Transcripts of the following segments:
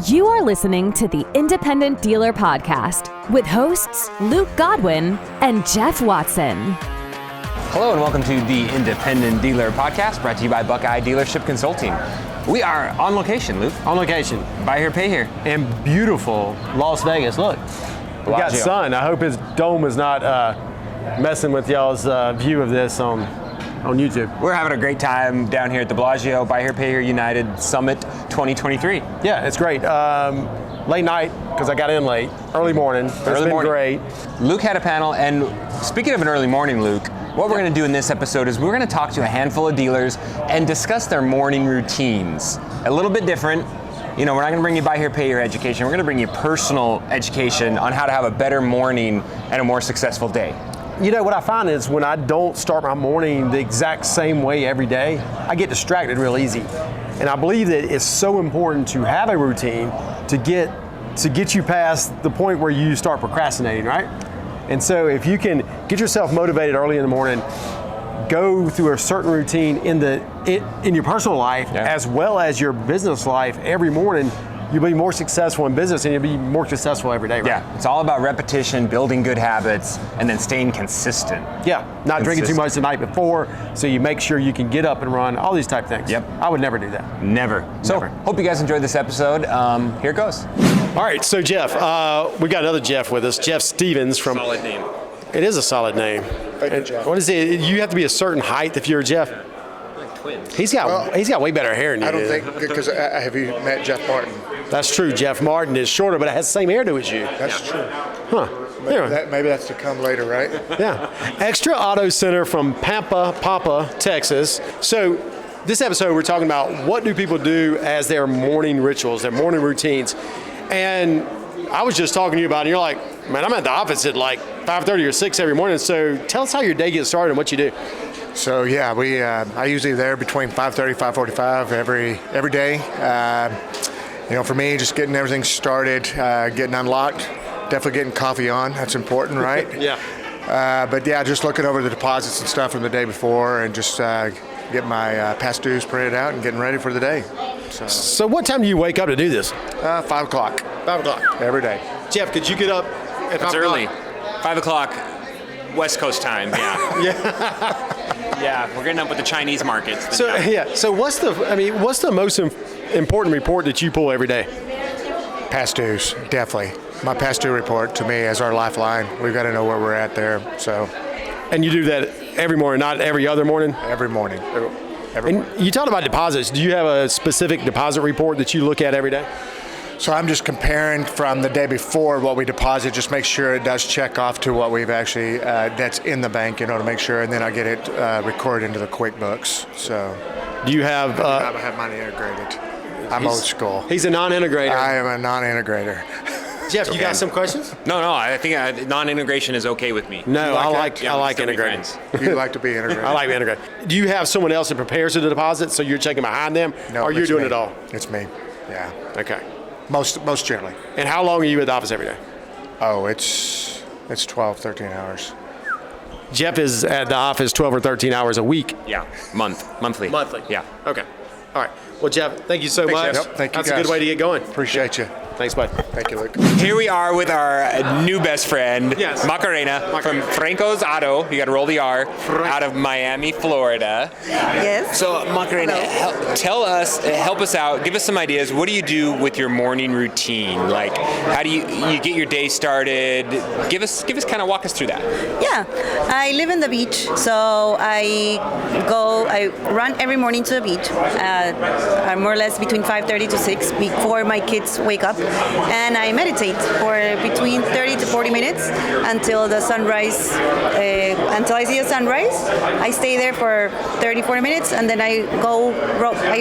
You are listening to the Independent Dealer Podcast with hosts Luke Godwin and Jeff Watson. Hello and welcome to the Independent Dealer Podcast, brought to you by Buckeye Dealership Consulting. We are on location, Luke. On location. Buy here, pay here. In beautiful Las Vegas. Look, we got sun. I hope his dome is not messing with y'all's view of this on YouTube. We're having a great time down here at the Bellagio, Buy Here, Pay Here United Summit 2023. Yeah, it's great. Late night, because I got in late. Early morning. It's been great. Luke had a panel, and speaking of an early morning, Luke, what we're going to do in this episode is we're going to talk to a handful of dealers and discuss their morning routines. A little bit different. You know, we're not going to bring you Buy Here, Pay Here education. We're going to bring you personal education on how to have a better morning and a more successful day. You know, what I find is when I don't start my morning the exact same way every day, I get distracted real easy. And I believe that it's so important to have a routine to get you past the point where you start procrastinating, right? And so if you can get yourself motivated early in the morning, go through a certain routine in your personal life as well as your business life every morning, you'll be more successful in business and you'll be more successful every day, right? Yeah, it's all about repetition, building good habits, and then staying consistent. Yeah, not drinking too much the night before, so you make sure you can get up and run, all these type things. Yep. I would never do that. Never. So, hope you guys enjoyed this episode. Here it goes. All right, so Jeff, we got another Jeff with us, Jeff Stevens from... Solid name. It is a solid name. Thank you, Jeff. What is it? You have to be a certain height if you're a Jeff? Like twins. He's got way better hair than you. I don't think, because have you met Jeff Martin? That's true. Jeff Martin is shorter, but it has the same hairdo as you. That's true. Huh. Maybe that's to come later, right? Yeah. Extra Auto Center from Papa, Texas. So this episode, we're talking about what do people do as their morning rituals, their morning routines. And I was just talking to you about it, and you're like, man, I'm at the office at like 5:30 or 6 every morning. So tell us how your day gets started and what you do. So yeah, I usually there between 5:30, 5:45 every day. For me, just getting everything started, getting unlocked, definitely getting coffee on. That's important, right? Yeah. But yeah, just looking over the deposits and stuff from the day before, and just get my past dues printed out and getting ready for the day. So what time do you wake up to do this? 5 o'clock. 5 o'clock. Every day. Jeff, could you get up at 5 It's o'clock? early. 5 o'clock West Coast time, yeah. Yeah, we're getting up with the Chinese markets. So what's the most important report that you pull every day? Past dues, definitely. My past due report to me is our lifeline. We've got to know where we're at there. So. And you do that every morning, not every other morning? Every morning. And you talked about deposits. Do you have a specific deposit report that you look at every day? So I'm just comparing from the day before what we deposit, just make sure it does check off to what we've actually, that's in the bank, to make sure, and then I get it recorded into the QuickBooks. So. Do you have... I have mine integrated. I'm old school. He's a non-integrator. I am a non-integrator. Jeff, you got some questions? No, I think non-integration is okay with me. No, I like integrating. You like to be integrated. I like to integrate. Do you have someone else that prepares the deposit, so you're checking behind them, or you're doing it all? It's me, yeah. Okay. Most generally. And how long are you at the office every day? Oh, it's 12, 13 hours. Jeff is at the office 12 or 13 hours a week. Yeah, monthly. Monthly? Yeah. Okay. All right. Well, Jeff, thank you so much. Yep, thank you, That's guys. a good way to get going. Appreciate you. Thanks, bud. Thank you, Luke. Here we are with our new best friend, Yes. Macarena from Franco's Auto. You got to roll the R, out of Miami, Florida. Yes. So Macarena, help us out. Give us some ideas. What do you do with your morning routine? Like, how do you get your day started? Walk us through that. Yeah, I live in the beach, so I run every morning to the beach, more or less between 5:30 to 6 before my kids wake up, and I meditate for between 30 to 40 minutes until the sunrise, until I see the sunrise. I stay there for 30, 40 minutes, and then I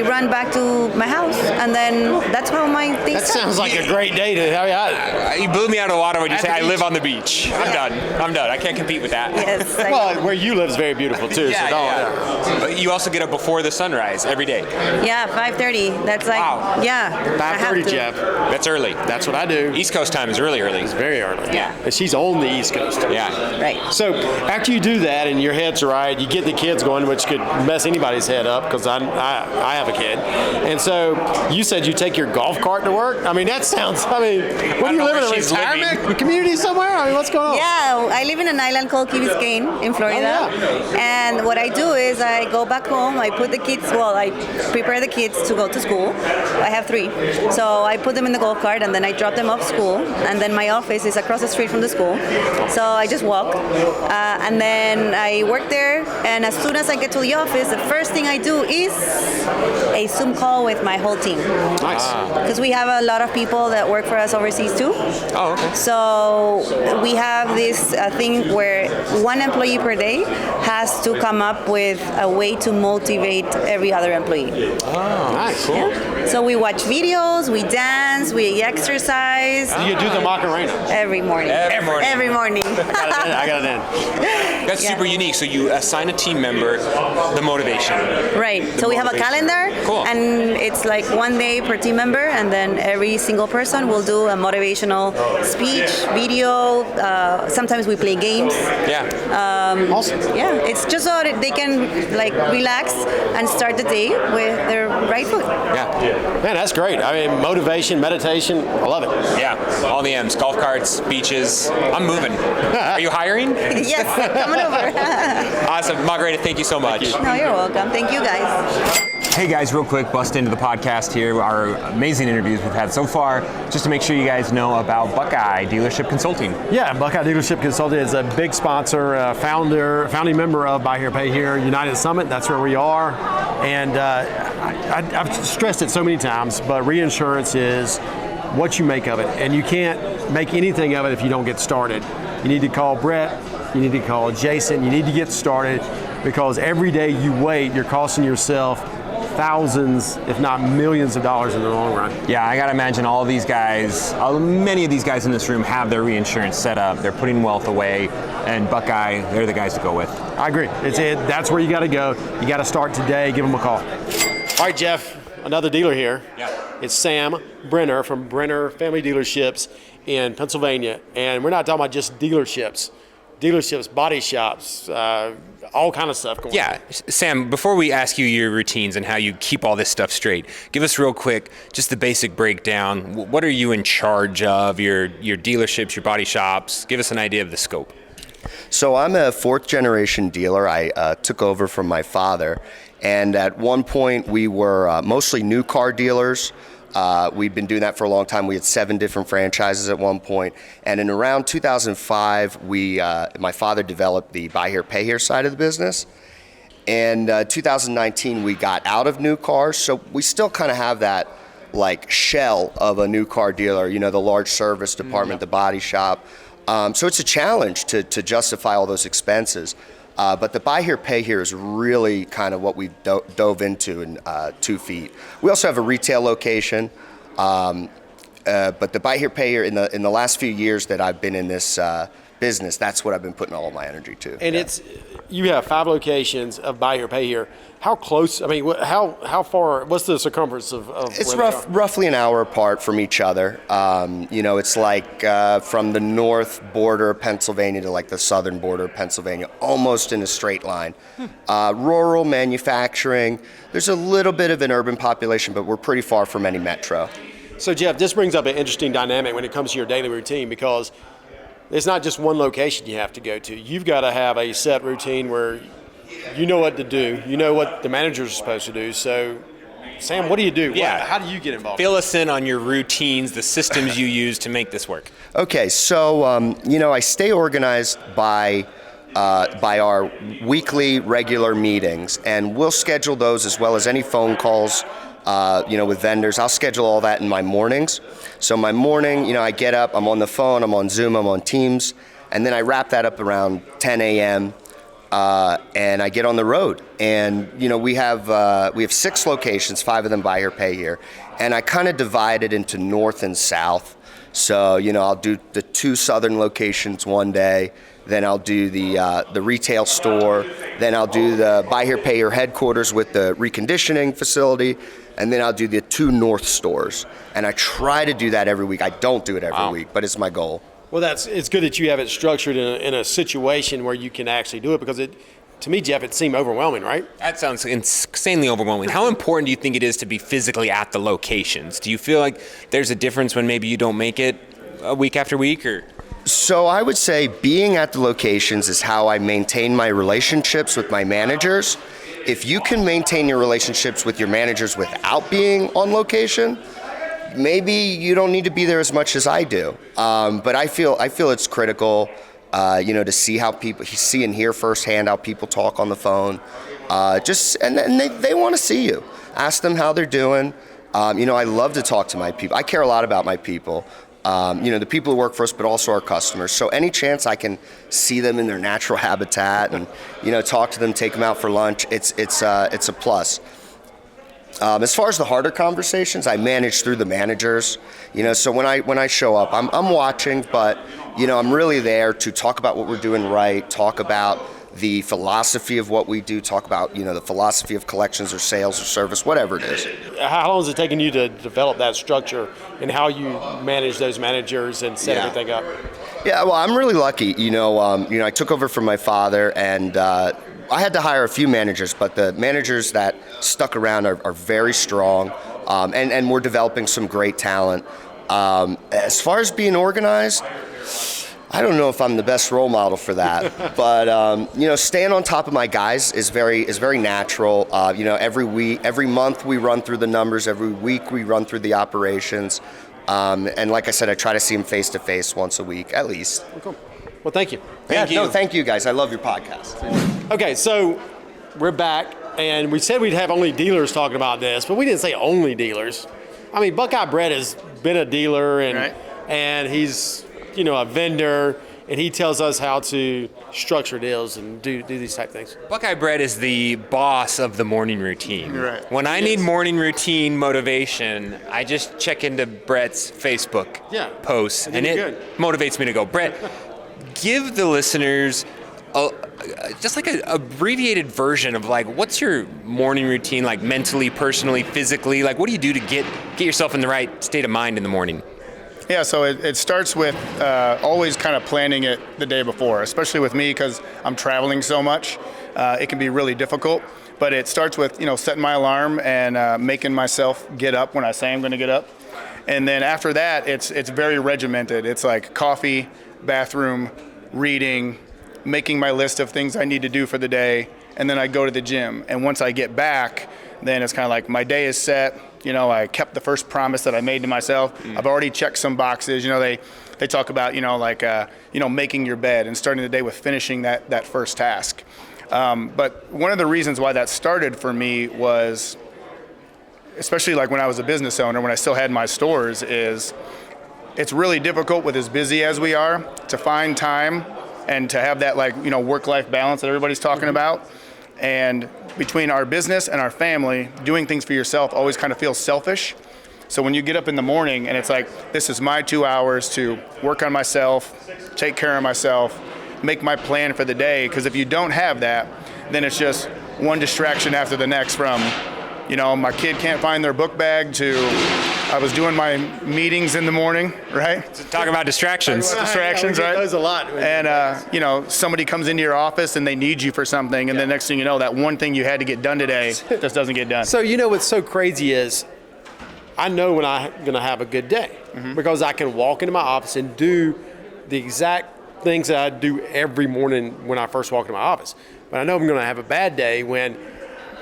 run back to my house, and then that's how my day starts. That sounds like a great day to have you out. You blew me out of the water when you say I live on the beach. I'm done. I can't compete with that. Yes. Well, where you live is very beautiful too. Yeah. But you also get up before the sunrise every day. Yeah, 5:30. That's like, wow. Yeah. 5:30, Jeff. That's early. That's what I do. East Coast time is really early. It's very early. Yeah. And she's on the East Coast. Yeah. Right. So after you do that and your head's right, you get the kids going, which could mess anybody's head up because I have a kid. And so you said you take your golf cart to work? I mean, that sounds, what do you live in, a retirement community somewhere? I mean, what's going on? Yeah, I live in an island called Key Biscayne in Florida. Oh, And what I do is I go back home, I put the kids, I prepare the kids to go to school. I have 3. So I put them in the golf cart and then I drop them off school. And then my office is across the street from the school. So I just walk. And then I work there. And as soon as I get to the office, the first thing I do is a Zoom call with my whole team. Nice. Because we have a lot of people that work for us overseas too. Oh, okay. So we have this thing where one employee per day has to come up with a way to motivate every other employee. Oh, nice. Cool. Yeah. So we watch videos, we dance, we exercise. You do the Macarena. Every morning. Every morning. I got it in. That's super unique. So you assign a team member the motivation. Right. So we have a calendar, Cool. and it's like one day per team member, and then every single person will do a motivational speech, video. Sometimes we play games. Yeah. Awesome. Yeah, it's just so that they can like relax and start the day with their right foot. Yeah. Man, that's great. I mean, motivation, meditation, I love it. Yeah. All the M's. Golf carts, beaches. I'm moving. Are you hiring? Yes, coming over. Awesome. Margarita, thank you so much. No, you're welcome. Thank you, guys. Hey guys, real quick, bust into the podcast here, our amazing interviews we've had so far, just to make sure you guys know about Buckeye Dealership Consulting. Yeah, Buckeye Dealership Consulting is a big sponsor, founding member of Buy Here, Pay Here United Summit. That's where we are. And I've stressed it so many times, but reinsurance is what you make of it. And you can't make anything of it if you don't get started. You need to call Brett, you need to call Jason, you need to get started, because every day you wait, you're costing yourself thousands, if not millions of dollars in the long run. Yeah, I gotta imagine all these guys, many of these guys in this room have their reinsurance set up. They're putting wealth away, and Buckeye, they're the guys to go with. I agree. That's where you gotta go. You gotta start today, give them a call. All right, Jeff, another dealer here. Yeah. It's Sam Brenner from Brenner Family Dealerships in Pennsylvania. And we're not talking about just dealerships, body shops, all kind of stuff going on. Yeah, Sam, before we ask you your routines and how you keep all this stuff straight, give us real quick just the basic breakdown. What are you in charge of, your dealerships, your body shops? Give us an idea of the scope. So I'm a 4th generation dealer. I took over from my father, and at one point we were mostly new car dealers. We've been doing that for a long time. We had 7 different franchises at one point. And in around 2005, my father developed the Buy Here, Pay Here side of the business. And 2019, we got out of new cars. So we still kind of have that like shell of a new car dealer, the large service department, the body shop. So it's a challenge to justify all those expenses. But the Buy Here, Pay Here is really kind of what we dove into in 2 feet. We also have a retail location, but the Buy Here, Pay Here in the last few years that I've been in this business, that's what I've been putting all of my energy to. And you have 5 locations of Buy Here, Pay Here. How close? I mean, how far? What's the circumference of? It's roughly an hour apart from each other. It's like from the north border of Pennsylvania to like the southern border of Pennsylvania, almost in a straight line. Rural manufacturing. There's a little bit of an urban population, but we're pretty far from any metro. So Jeff, this brings up an interesting dynamic when it comes to your daily routine, because it's not just one location you have to go to. You've got to have a set routine where you know what to do. You know what the managers are supposed to do. So, Sam, what do you do? Yeah. How do you get involved? Fill us in on your routines, the systems you use to make this work. Okay, so I stay organized by our weekly regular meetings, and we'll schedule those as well as any phone calls. With vendors. I'll schedule all that in my mornings. So my morning, I get up, I'm on the phone, I'm on Zoom, I'm on Teams, and then I wrap that up around 10 a.m. And I get on the road. And we have 6 locations, 5 of them Buy Here, Pay Here, and I kind of divide it into north and south. So I'll do the 2 southern locations one day. Then I'll do the retail store. Then I'll do the Buy Here, Pay Here headquarters with the reconditioning facility. and then I'll do the 2 north stores. And I try to do that every week. I don't do it every week, but it's my goal. Well, it's good that you have it structured in a situation where you can actually do it, because to me, Jeff, it seemed overwhelming, right? That sounds insanely overwhelming. How important do you think it is to be physically at the locations? Do you feel like there's a difference when maybe you don't make it week after week, or? So I would say being at the locations is how I maintain my relationships with my managers. If you can maintain your relationships with your managers without being on location, maybe you don't need to be there as much as I do. But I feel it's critical, to see how people see and hear firsthand how people talk on the phone. And they want to see you. Ask them how they're doing. I love to talk to my people. I care a lot about my people. The people who work for us, but also our customers. So any chance I can see them in their natural habitat and, talk to them, take them out for lunch, it's a plus. As far as the harder conversations, I manage through the managers. So when I show up, I'm watching, but I'm really there to talk about what we're doing right, talk about the philosophy of what we do, talk about the philosophy of collections or sales or service, whatever it is. How long has it taken you to develop that structure and how you manage those managers and set everything up? Yeah, well, I'm really lucky. I took over from my father, and I had to hire a few managers, but the managers that stuck around are very strong, and we're developing some great talent. As far as being organized, I don't know if I'm the best role model for that, but staying on top of my guys is very natural. Every month we run through the numbers, every week we run through the operations, and like I said, I try to see them face to face once a week at least. Cool. Well, thank you. Thank you. No, thank you guys. I love your podcast. Okay, so we're back, and we said we'd have only dealers talking about this, but we didn't say only dealers. I mean, Buckeye Brett has been a dealer, and he's a vendor, and he tells us how to structure deals and do these type things. Buckeye Brett is the boss of the morning routine. Right. When I need morning routine motivation, I just check into Brett's Facebook posts, and it motivates me to go. Brett, give the listeners just like an abbreviated version of what's your morning routine, mentally, personally, physically? What do you do to get yourself in the right state of mind in the morning? Yeah, so it starts with always kind of planning it the day before, especially with me because I'm traveling so much. It can be really difficult, but it starts with setting my alarm and making myself get up when I say I'm going to get up. And then after that, it's very regimented. It's like coffee, bathroom, reading, making my list of things I need to do for the day, and then I go to the gym. And once I get back, then it's kind of like my day is set. I kept the first promise that I made to myself. I've already checked some boxes. They talk about, making your bed and starting the day with finishing that first task. But one of the reasons why that started for me was, especially when I was a business owner, when I still had my stores, is it's really difficult with as busy as we are to find time and to have that work-life balance that everybody's talking about. And between our business and our family, doing things for yourself always kind of feels selfish. So when you get up in the morning and it's like, this is my 2 hours to work on myself, take care of myself, make my plan for the day, because if you don't have that, then it's just one distraction after the next, from, my kid can't find their book bag to I was doing my meetings in the morning, right? Talk about distractions. Distractions, right? Those a lot. And, somebody comes into your office and they need you for something, and the next thing you know, that one thing you had to get done today just doesn't get done. So what's so crazy is I know when I'm going to have a good day because I can walk into my office and do the exact things that I do every morning when I first walk into my office. But I know I'm going to have a bad day when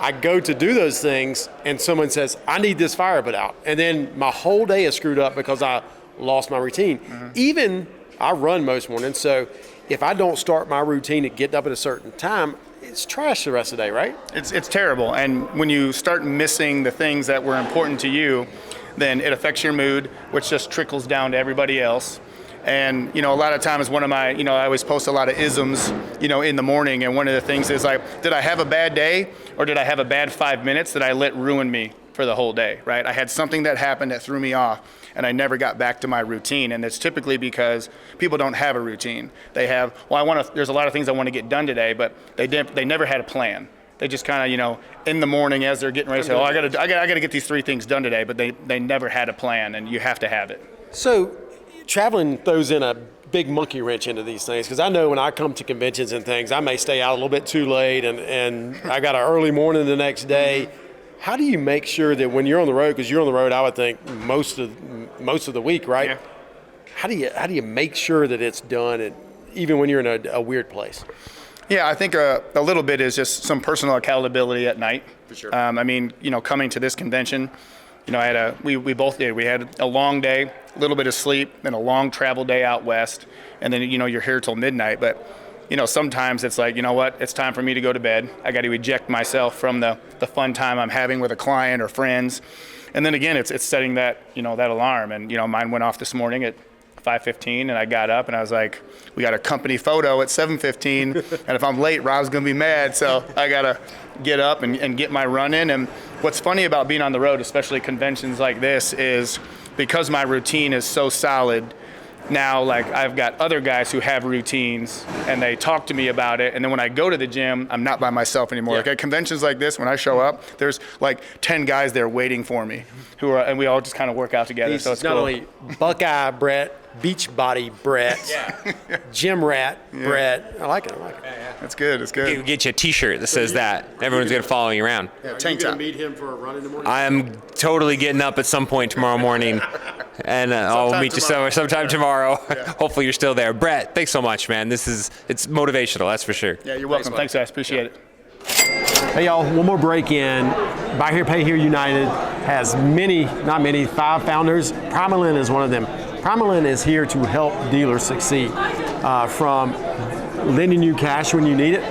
I go to do those things and someone says, I need this fire put out. And then my whole day is screwed up because I lost my routine. Even I run most mornings, so if I don't start my routine at getting up at a certain time, it's trash the rest of the day, right? It's terrible. And when you start missing the things that were important to you, then it affects your mood, which just trickles down to everybody else. And, a lot of times one of my, I always post a lot of isms, in the morning. And one of the things is did I have a bad day, or did I have a bad 5 minutes that I let ruin me for the whole day, right? I had something that happened that threw me off, and I never got back to my routine. And it's typically because people don't have a routine. They have, there's a lot of things I want to get done today, but they never had a plan. They just kind of, in the morning as they're getting ready, say, I gotta get these 3 things done today, but they never had a plan, and you have to have it. So traveling throws in a big monkey wrench into these things, because I know when I come to conventions and things, I may stay out a little bit too late, and I got an early morning the next day. How do you make sure that when you're on the road, because you're on the road, I would think most of the week, right? Yeah. How do you make sure that it's done, even when you're in a weird place? Yeah, I think a little bit is just some personal accountability at night. For sure. Coming to this convention, we both did. We had a long day, a little bit of sleep, and a long travel day out west, and then you're here till midnight. But sometimes it's like, it's time for me to go to bed. I got to eject myself from the fun time I'm having with a client or friends, and then again, it's setting that that alarm. And mine went off this morning at 5:15, and I got up and I was like, we got a company photo at 7:15, and if I'm late, Rob's gonna be mad, so I gotta get up and get my run in. And what's funny about being on the road, especially conventions like this, is because my routine is so solid, now like I've got other guys who have routines and they talk to me about it, and then when I go to the gym, I'm not by myself anymore. Like at conventions like this, when I show up, there's like 10 guys there waiting for me and we all just kind of work out together. So it's not cool. only Buckeye Brett, Beachbody Brett, Gym Rat Brett. I like it. It's good. It's good. We'll get you a T-shirt that says that. Everyone's going to follow you around. Are you going to meet him for a run in the morning? I'm totally getting up at some point tomorrow morning, and I'll meet you sometime tomorrow. Hopefully you're still there. Brett, thanks so much, man. It's motivational, that's for sure. Yeah, you're welcome. Thanks, guys. Appreciate it. Hey, y'all, one more break in. Buy Here, Pay Here United has 5 founders. Primalend is one of them. Primalend is here to help dealers succeed, from lending you cash when you need it,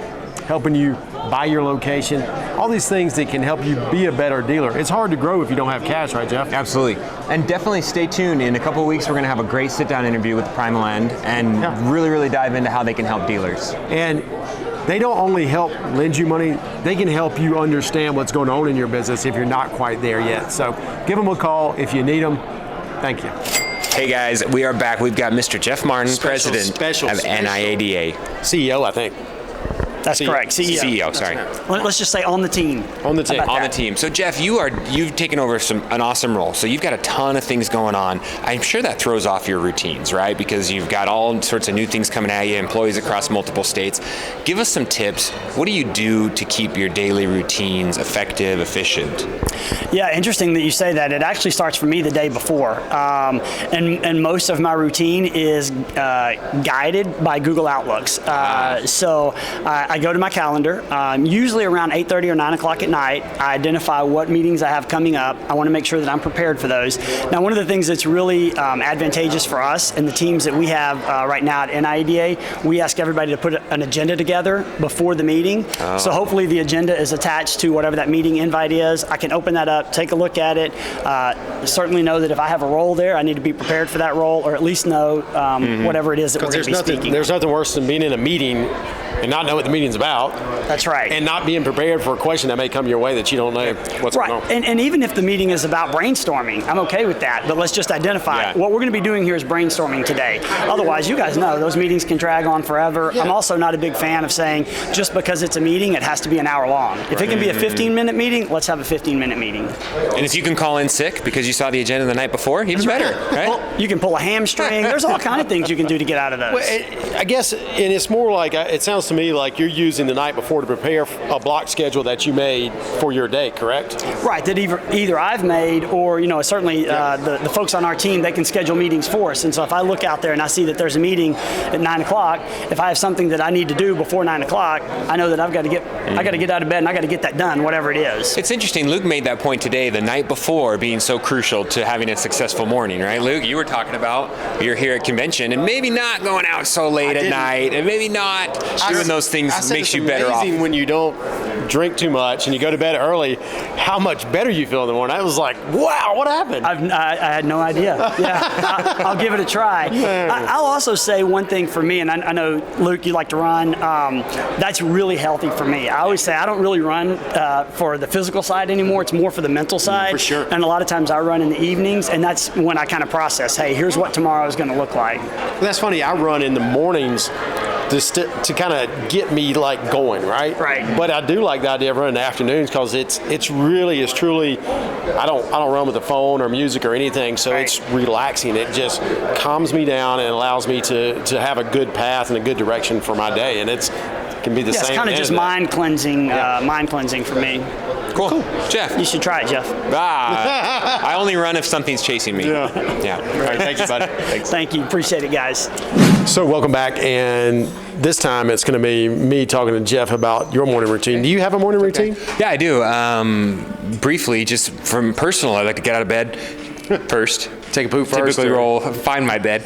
helping you buy your location, all these things that can help you be a better dealer. It's hard to grow if you don't have cash, right, Jeff? Absolutely. And definitely stay tuned. In a couple of weeks, we're going to have a great sit-down interview with Primalend and really, really dive into how they can help dealers. And they don't only help lend you money, they can help you understand what's going on in your business if you're not quite there yet. So give them a call if you need them. Thank you. Hey guys, we are back. We've got Mr. Jeff Martin, president of NIADA. CEO, I think. That's correct. CEO, sorry. Let's just say on the team. On the team. On the team. So Jeff, you've taken over an awesome role. So you've got a ton of things going on. I'm sure that throws off your routines, right? Because you've got all sorts of new things coming at you, employees across multiple states. Give us some tips. What do you do to keep your daily routines effective, efficient? Yeah, interesting that you say that. It actually starts for me the day before. And most of my routine is guided by Google Outlooks. So I go to my calendar, usually around 8:30 or 9 o'clock at night. I identify what meetings I have coming up. I want to make sure that I'm prepared for those. Now, one of the things that's really advantageous for us and the teams that we have right now at NIADA, we ask everybody to put an agenda together before the meeting. So hopefully the agenda is attached to whatever that meeting invite is. I can open that up, take a look at it. Certainly know that if I have a role there, I need to be prepared for that role, or at least know whatever it is that we're going to be speaking. There's nothing worse than being in a meeting and not know what the meeting's about. That's right. And not being prepared for a question that may come your way that you don't know what's going on. And even if the meeting is about brainstorming, I'm okay with that. But let's just identify what we're going to be doing here is brainstorming today. Otherwise, you guys know those meetings can drag on forever. I'm also not a big fan of saying just because it's a meeting, it has to be an hour long. If it can be a 15-minute meeting, let's have a 15-minute meeting. And if you can call in sick because you saw the agenda the night before, even better, right? Well, you can pull a hamstring. There's all kind of things you can do to get out of those. Well, I guess, and it's more like, it sounds to me like you're using the night before to prepare a block schedule that you made for your day, correct? Right, that either I've made or, certainly the folks on our team, they can schedule meetings for us. And so if I look out there and I see that there's a meeting at 9 o'clock, if I have something that I need to do before 9 o'clock, I know that I got to get out of bed and I got to get that done, whatever it is. It's interesting. Luke made that point today, the night before being so crucial to having a successful morning, right? Luke, you were talking about you're here at convention and maybe not going out so late at night and maybe not doing those things makes you better off. It's amazing when you don't drink too much and you go to bed early, how much better you feel in the morning. I was like, wow, what happened? I had no idea. Yeah, I'll give it a try. I'll also say one thing for me, and I know, Luke, you like to run. That's really healthy for me. I always say I don't really run for the physical side anymore. It's more for the mental side. For sure. And a lot of times I run in the evenings, and that's when I kind of process, hey, here's what tomorrow is going to look like. Well, that's funny. I run in the mornings to kind of get me like going, right? Right. But I do like the idea of running in the afternoons because it's truly. I don't run with the phone or music or anything, so it's relaxing. It just calms me down and allows me to have a good path and a good direction for my day, and it can be the same. It's kind of just mind cleansing. Mind cleansing for me. Cool. Jeff. You should try it, Jeff. I only run if something's chasing me. Yeah. All right, thank you, buddy. Thanks. Thank you. Appreciate it, guys. So welcome back, and this time it's going to be me talking to Jeff about your morning routine. Do you have a morning routine? Yeah, I do. Briefly, just from personal, I like to get out of bed first. Take a poop first. Typically find my bed.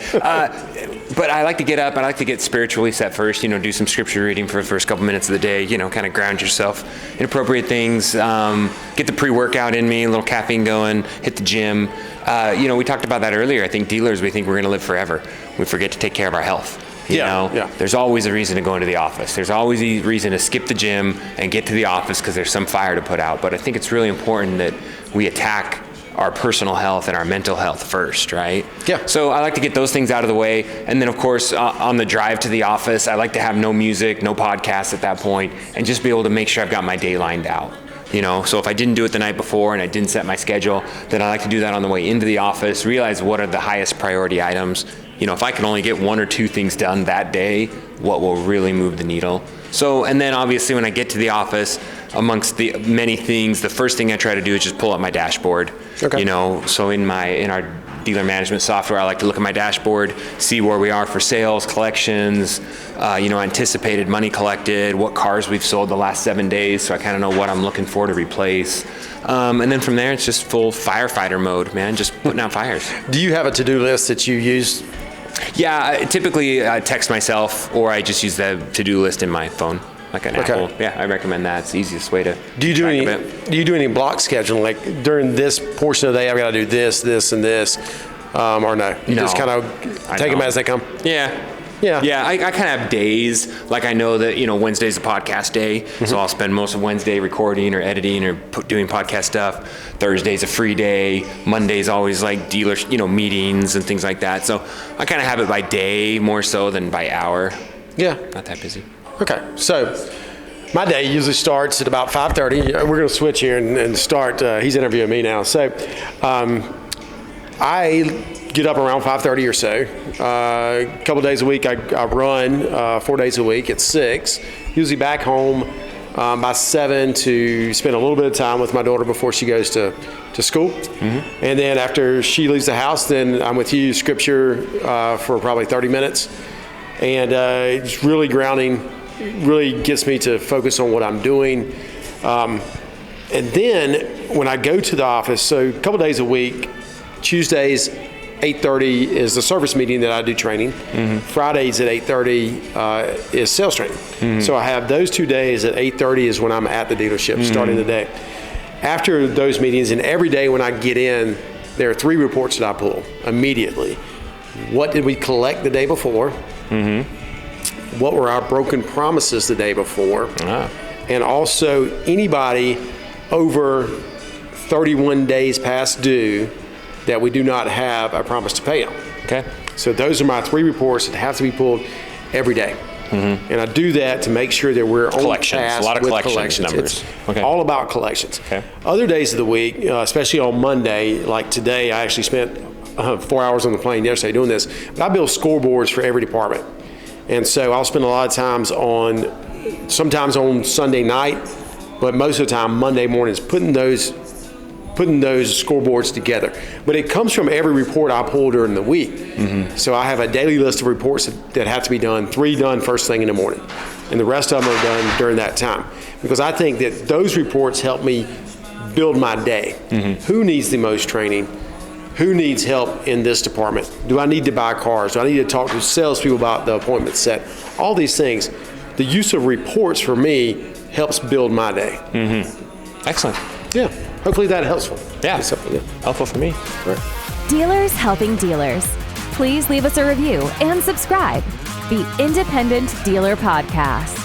But I like to get up. I like to get spiritually set first. Do some scripture reading for the first couple minutes of the day. Kind of ground yourself in appropriate things. Get the pre-workout in me, a little caffeine going. Hit the gym. We talked about that earlier. I think dealers, we think we're going to live forever. We forget to take care of our health. There's always a reason to go into the office. There's always a reason to skip the gym and get to the office because there's some fire to put out. But I think it's really important that we attack our personal health and our mental health first, right? Yeah. So I like to get those things out of the way. And then, of course, on the drive to the office, I like to have no music, no podcasts at that point, and just be able to make sure I've got my day lined out. So if I didn't do it the night before and I didn't set my schedule, then I like to do that on the way into the office, realize what are the highest priority items. If I can only get one or two things done that day, what will really move the needle? So, and then obviously when I get to the office, amongst the many things, the first thing I try to do is just pull up my dashboard. Okay. So in our dealer management software, I like to look at my dashboard, see where we are for sales, collections, anticipated money collected, what cars we've sold the last 7 days, so I kind of know what I'm looking for to replace. And then from there, it's just full firefighter mode, man, just putting out fires. Do you have a to-do list that you use? Yeah, typically I text myself, or I just use the to-do list in my phone. Like an Apple. Yeah, I recommend that. It's the easiest way to do you do any block scheduling? Like during this portion of the day, I've got to do this, and this, or no? You just kind of take them as they come? Yeah. Yeah. I kind of have days. Like I know that, Wednesday's a podcast day, so I'll spend most of Wednesday recording or editing or doing podcast stuff. Thursday's a free day. Monday's always like dealer, meetings and things like that. So I kind of have it by day more so than by hour. Yeah. Not that busy. Okay, so my day usually starts at about 5:30. We're going to switch here and start. He's interviewing me now. So I get up around 5:30 or so. A couple days a week I run 4 days a week at 6. Usually back home by 7 to spend a little bit of time with my daughter before she goes to school. Mm-hmm. And then after she leaves the house, then I'm with you, scripture for probably 30 minutes. And it's really grounding. Really gets me to focus on what I'm doing. And then when I go to the office, so a couple days a week, Tuesdays, 8:30 is the service meeting that I do training. Mm-hmm. Fridays at 8:30 is sales training. Mm-hmm. So I have those 2 days at 8:30 is when I'm at the dealership starting the day. After those meetings and every day when I get in, there are 3 reports that I pull immediately. What did we collect the day before? Mm-hmm. What were our broken promises the day before? And also anybody over 31 days past due that we do not have a promise to pay on. Okay. So those are my 3 reports that have to be pulled every day. Mm-hmm. And I do that to make sure that we're on task a lot of with collections numbers. It's all about collections. Okay. Other days of the week, especially on Monday, like today, I actually spent 4 hours on the plane yesterday doing this, but I build scoreboards for every department. And so I'll spend a lot of times sometimes on Sunday night, but most of the time Monday mornings, putting those scoreboards together. But it comes from every report I pull during the week. Mm-hmm. So I have a daily list of reports that have to be done, 3 done first thing in the morning. And the rest of them are done during that time. Because I think that those reports help me build my day. Mm-hmm. Who needs the most training? Who needs help in this department? Do I need to buy cars? Do I need to talk to salespeople about the appointment set? All these things. The use of reports for me helps build my day. Mm-hmm. Excellent. Yeah. Hopefully that helpful. Yeah. Helpful for me. Right. Dealers helping dealers. Please leave us a review and subscribe. The Independent Dealer Podcast.